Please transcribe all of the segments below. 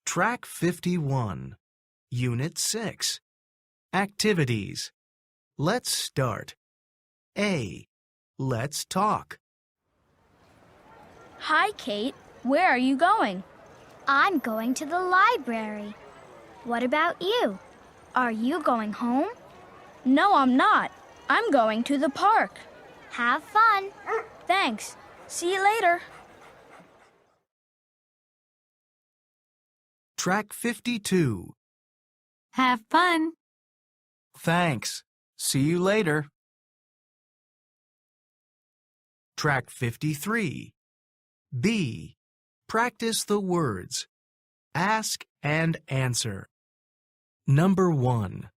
Track 51, Unit 6. Activities. Let's start. A. Let's talk. Hi, Kate. Where are you going? I'm going to the library. What about you? Are you going home? No, I'm not. I'm going to the park. Have fun. Thanks. See you later. Track 52. Have fun. Thanks. See you later. Track 53. B. Practice the words. Ask and answer. Number 1.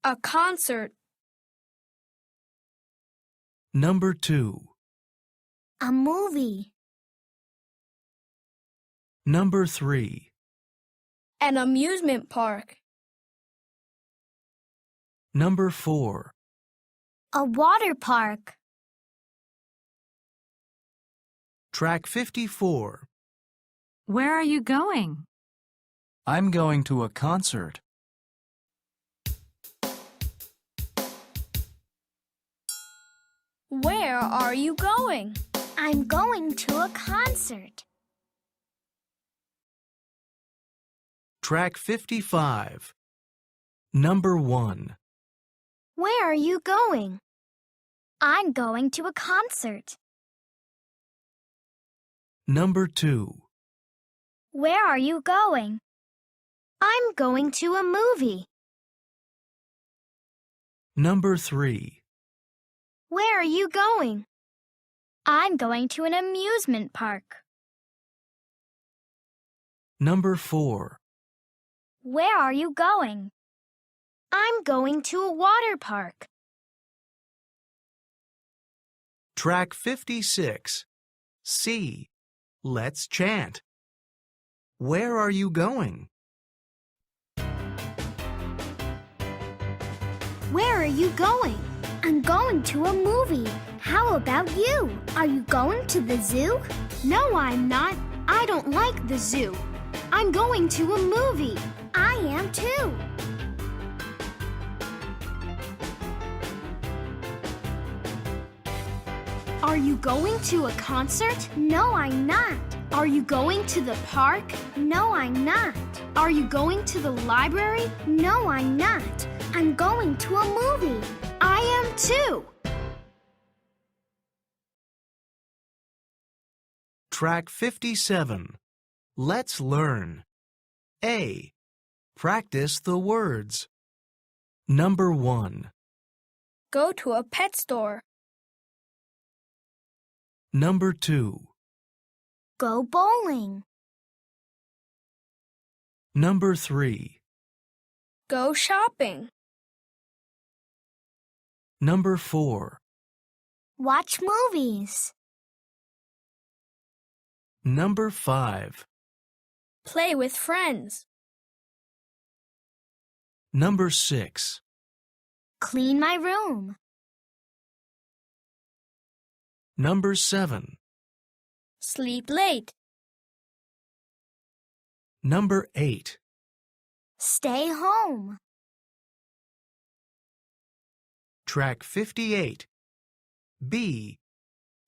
A concert. Number 2. A movie. Number 3. An amusement park. Number 4. A water park. Track 54. Where are you going? I'm going to a concert. Where are you going? I'm going to a concert. Track 55. Number 1. Where are you going? I'm going to a concert. Number 2. Where are you going? I'm going to a movie. Number 3. Where are you going? I'm going to an amusement park. Number 4. Where are you going? I'm going to a water park. Track 56. C. Let's chant. Where are you going? Where are you going? I'm going to a movie. How about you? Are you going to the zoo? No, I'm not. I don't like the zoo. I'm going to a movie. I am too. Are you going to a concert? No, I'm not. Are you going to the park? No, I'm not. Are you going to the library? No, I'm not. I'm going to a movie. I am too. Track 57. Let's learn. A. Practice the words. Number 1. Go to a pet store. Number 2. Go bowling. Number 3. Go shopping. Number 4. Watch movies. Number 5. Play with friends. Number 6. Clean my room. Number 7. Sleep late. Number 8. Stay home. Track 58. B.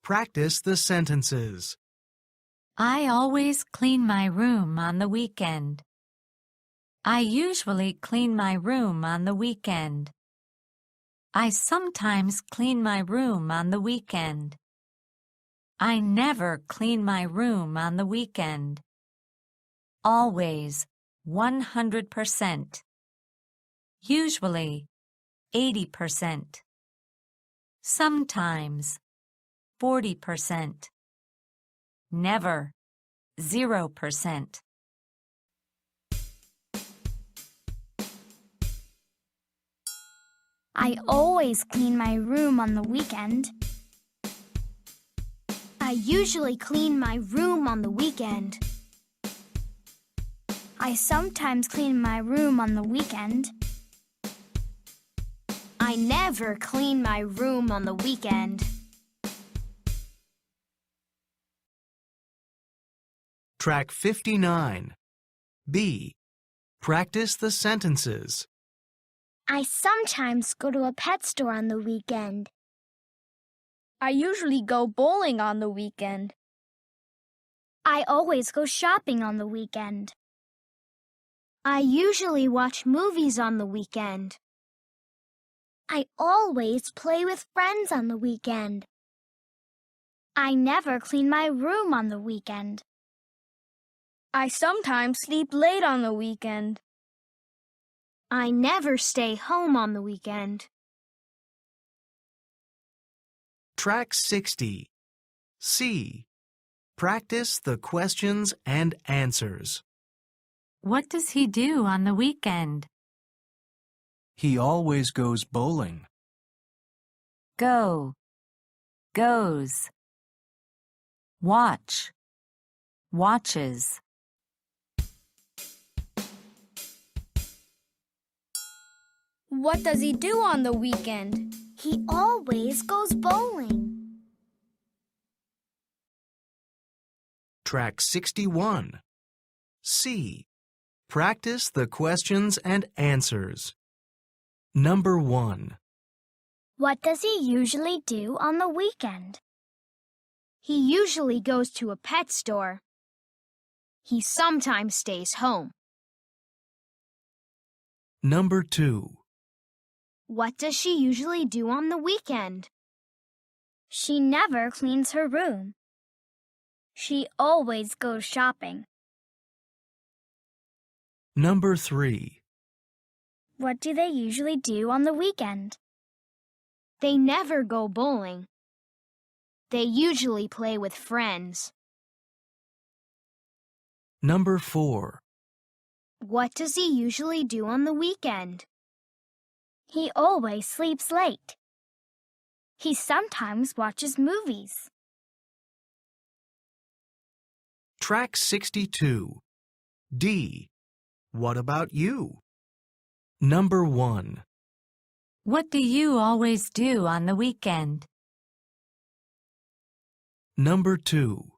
Practice the sentences. I always clean my room on the weekend. I usually clean my room on the weekend. I sometimes clean my room on the weekend. I never clean my room on the weekend. Always, 100%. Usually, 80%. Sometimes, 40%. Never, 0%. I always clean my room on the weekend. I usually clean my room on the weekend. I sometimes clean my room on the weekend. I never clean my room on the weekend. Track 59. B. Practice the sentences. I sometimes go to a pet store on the weekend. I usually go bowling on the weekend. I always go shopping on the weekend. I usually watch movies on the weekend. I always play with friends on the weekend. I never clean my room on the weekend. I sometimes sleep late on the weekend. I never stay home on the weekend. Track 60. C. Practice the questions and answers. What does he do on the weekend? He always goes bowling. Go, goes. Watch, watches. What does he do on the weekend? He always goes bowling. Track 61. C. Practice the questions and answers. Number 1. What does he usually do on the weekend? He usually goes to a pet store. He sometimes stays home. Number 2. What does she usually do on the weekend? She never cleans her room. She always goes shopping. Number 3. What do they usually do on the weekend? They never go bowling. They usually play with friends. Number 4. What does he usually do on the weekend? He always sleeps late. He sometimes watches movies. Track 62. D. What about you? Number 1. What do you always do on the weekend? Number 2.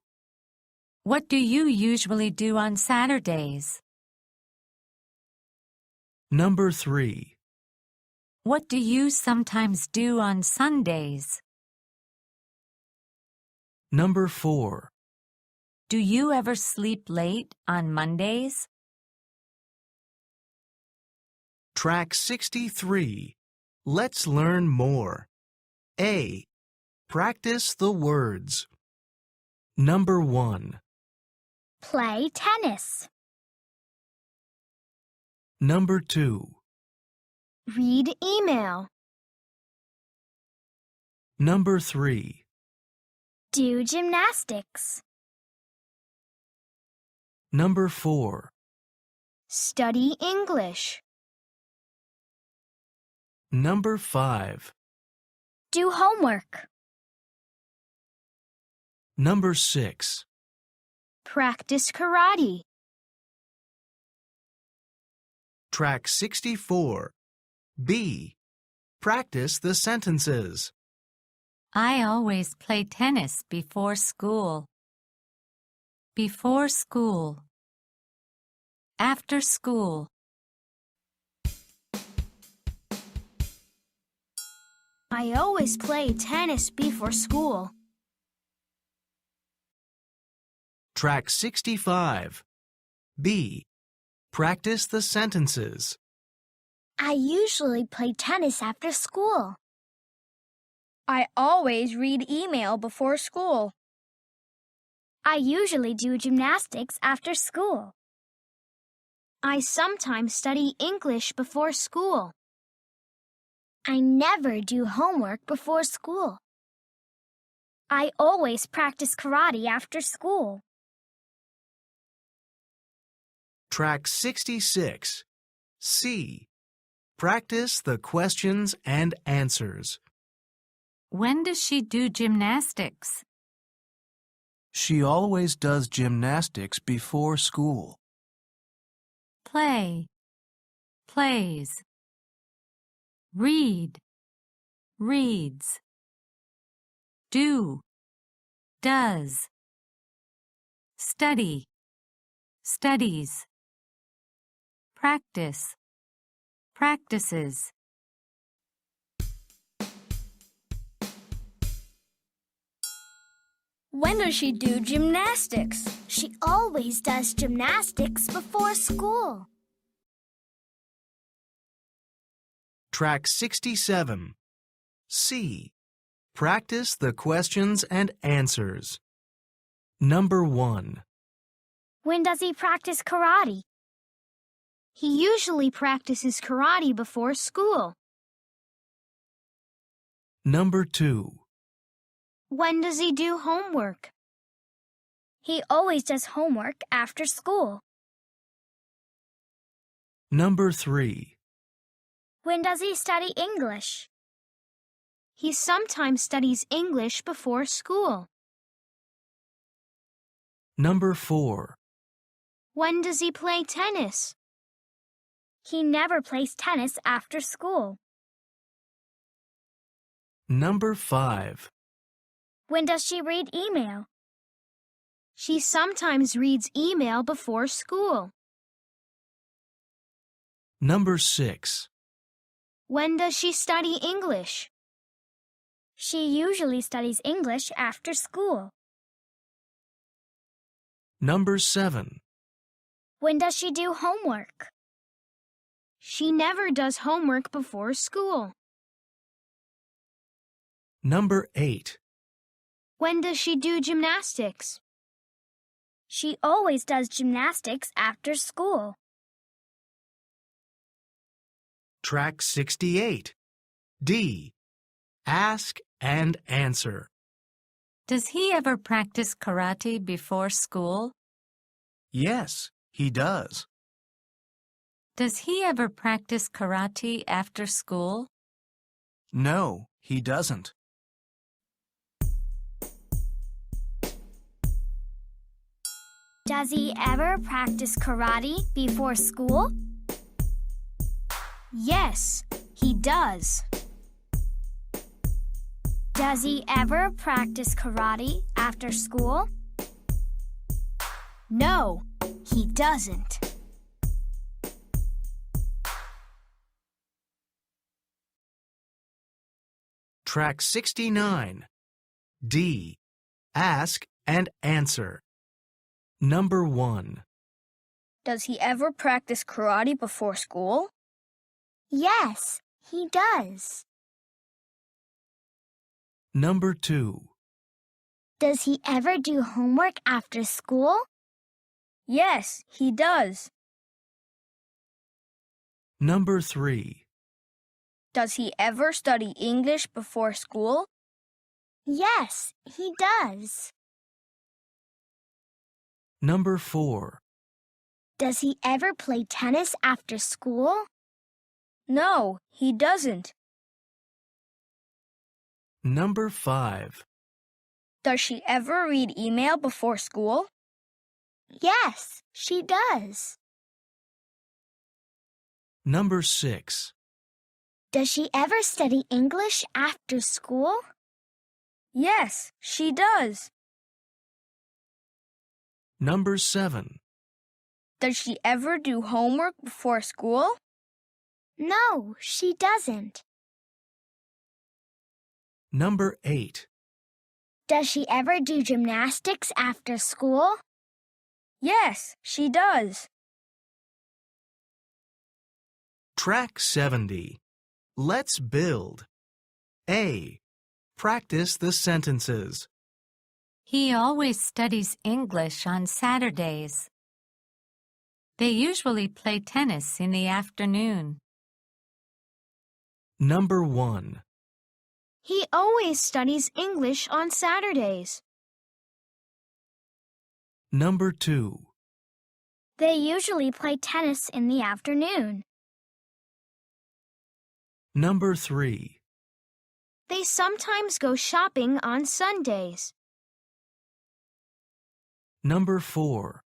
What do you usually do on Saturdays? Number 3. What do you sometimes do on Sundays? Number 4. Do you ever sleep late on Mondays? Track 63. Let's learn more. A. Practice the words. Number 1. Play tennis. Number 2. Read email. Number 3. Do gymnastics. Number 4. Study English. Number 5. Do homework. Number 6. Practice karate. Track 64. B. Practice the sentences. I always play tennis before school. Before school. After school. I always play tennis before school. Track 65. B. Practice the sentences. I usually play tennis after school. I always read email before school. I usually do gymnastics after school. I sometimes study English before school. I never do homework before school. I always practice karate after school. Track 66. C. Practice the questions and answers. When does she do gymnastics? She always does gymnastics before school. Play. Plays. Read. Reads. Do. Does. Study. Studies. practice, practices. When does she do gymnastics? She always does gymnastics before school. Track 67. C. Practice the questions and answers. Number 1. When does he practice karate? He usually practices karate before school. Number 2. When does he do homework? He always does homework after school. Number 3. When does he study English? He sometimes studies English before school. Number 4. When does he play tennis? He never plays tennis after school. Number 5. When does she read email? She sometimes reads email before school. Number 6. When does she study English? She usually studies English after school. Number 7. When does she do homework? She never does homework before school. Number 8. When does she do gymnastics? She always does gymnastics after school. Track 68. D. Ask and answer. Does he ever practice karate before school? Yes, he does. Does he ever practice karate after school? No, he doesn't. Does he ever practice karate before school? Yes, he does. Does he ever practice karate after school? No, he doesn't. Track 69. D. Ask and answer. Number 1. Does he ever practice karate before school? Yes, he does. Number 2. Does he ever do homework after school? Yes, he does. Number 3. Does he ever study English before school? Yes, he does. Number 4. Does he ever play tennis after school? No, he doesn't. Number 5. Does she ever read email before school? Yes, she does. Number 6. Does she ever study English after school? Yes, she does. Number 7. Does she ever do homework before school? No, she doesn't. Number 8. Does she ever do gymnastics after school? Yes, she does. Track 70. Let's build. A. Practice the sentences. He always studies English on Saturdays. They usually play tennis in the afternoon. Number 1. He always studies English on Saturdays. Number 2. They usually play tennis in the afternoon. Number 3. They sometimes go shopping on Sundays. Number 4.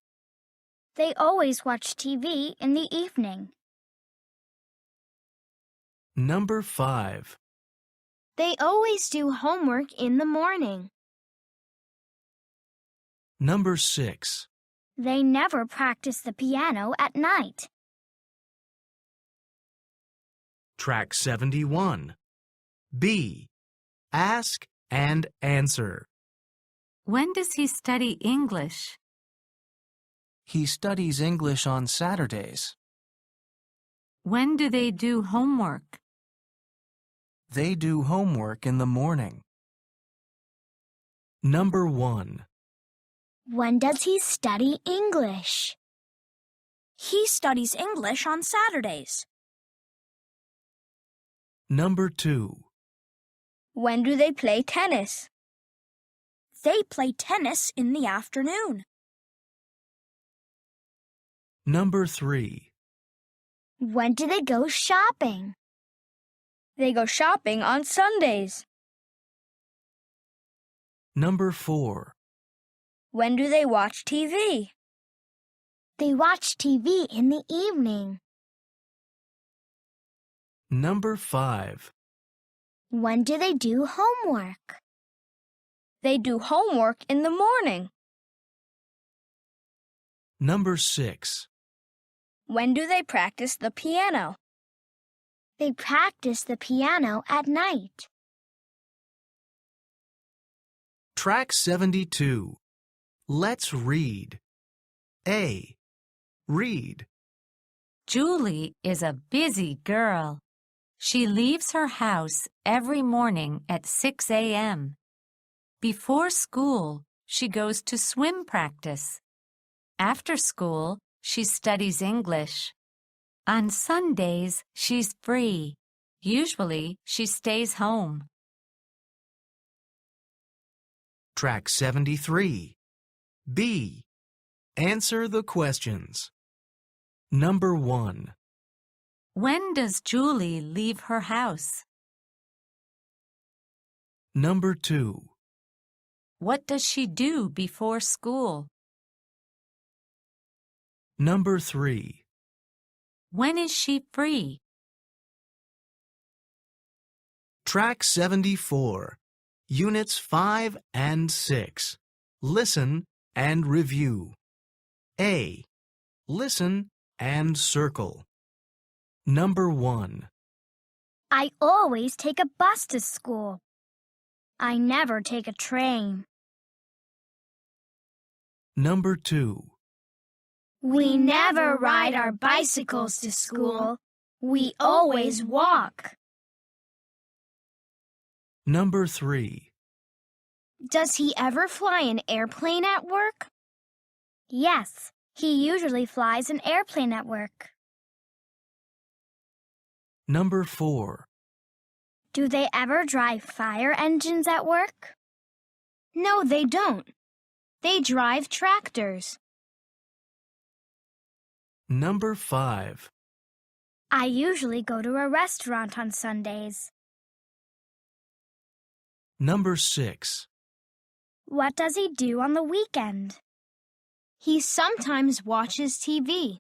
They always watch TV in the evening. Number 5. They always do homework in the morning. Number 6. They never practice the piano at night. Track 71. B. Ask and answer. When does he study English? He studies English on Saturdays. When do they do homework? They do homework in the morning. Number 1. When does he study English? He studies English on Saturdays. Number 2. When do they play tennis? They play tennis in the afternoon. Number 3. When do they go shopping? They go shopping on Sundays. Number 4. When do they watch TV? They watch TV in the evening. Number 5. When do they do homework? They do homework in the morning. Number 6. When do they practice the piano? They practice the piano at night. Track 72. Let's read. A. Read. Julie is a busy girl. She leaves her house every morning at 6 a.m. Before school, she goes to swim practice. After school, she studies English. On Sundays, she's free. Usually, she stays home. Track 73. B. Answer the questions. Number 1. When does Julie leave her house? Number 2. What does she do before school? Number 3. When is she free? Track 74. Units 5 and 6. Listen and review. A. Listen and circle. Number 1. I always take a bus to school. I never take a train. Number 2. We never ride our bicycles to school. We always walk. Number 3. Does he ever fly an airplane at work? Yes, he usually flies an airplane at work. Number 4. Do they ever drive fire engines at work? No, they don't. They drive tractors. Number 5. I usually go to a restaurant on Sundays. Number 6. What does he do on the weekend? He sometimes watches TV.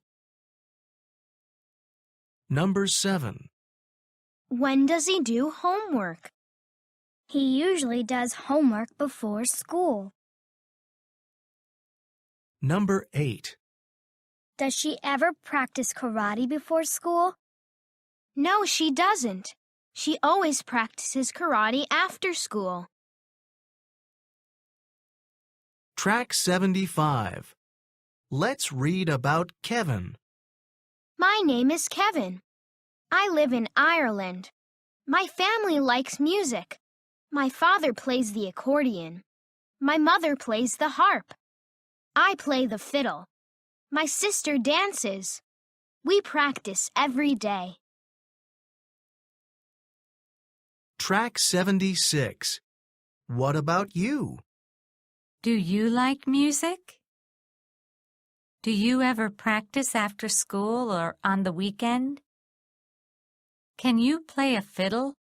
Number 7. When does he do homework? He usually does homework before school. Number 8. Does she ever practice karate before school? No, she doesn't. She always practices karate after school. Track 75. Let's read about Kevin. My name is Kevin. I live in Ireland. My family likes music. My father plays the accordion. My mother plays the harp. I play the fiddle. My sister dances. We practice every day. Track 76. What about you? Do you like music? Do you ever practice after school or on the weekend? Can you play a fiddle?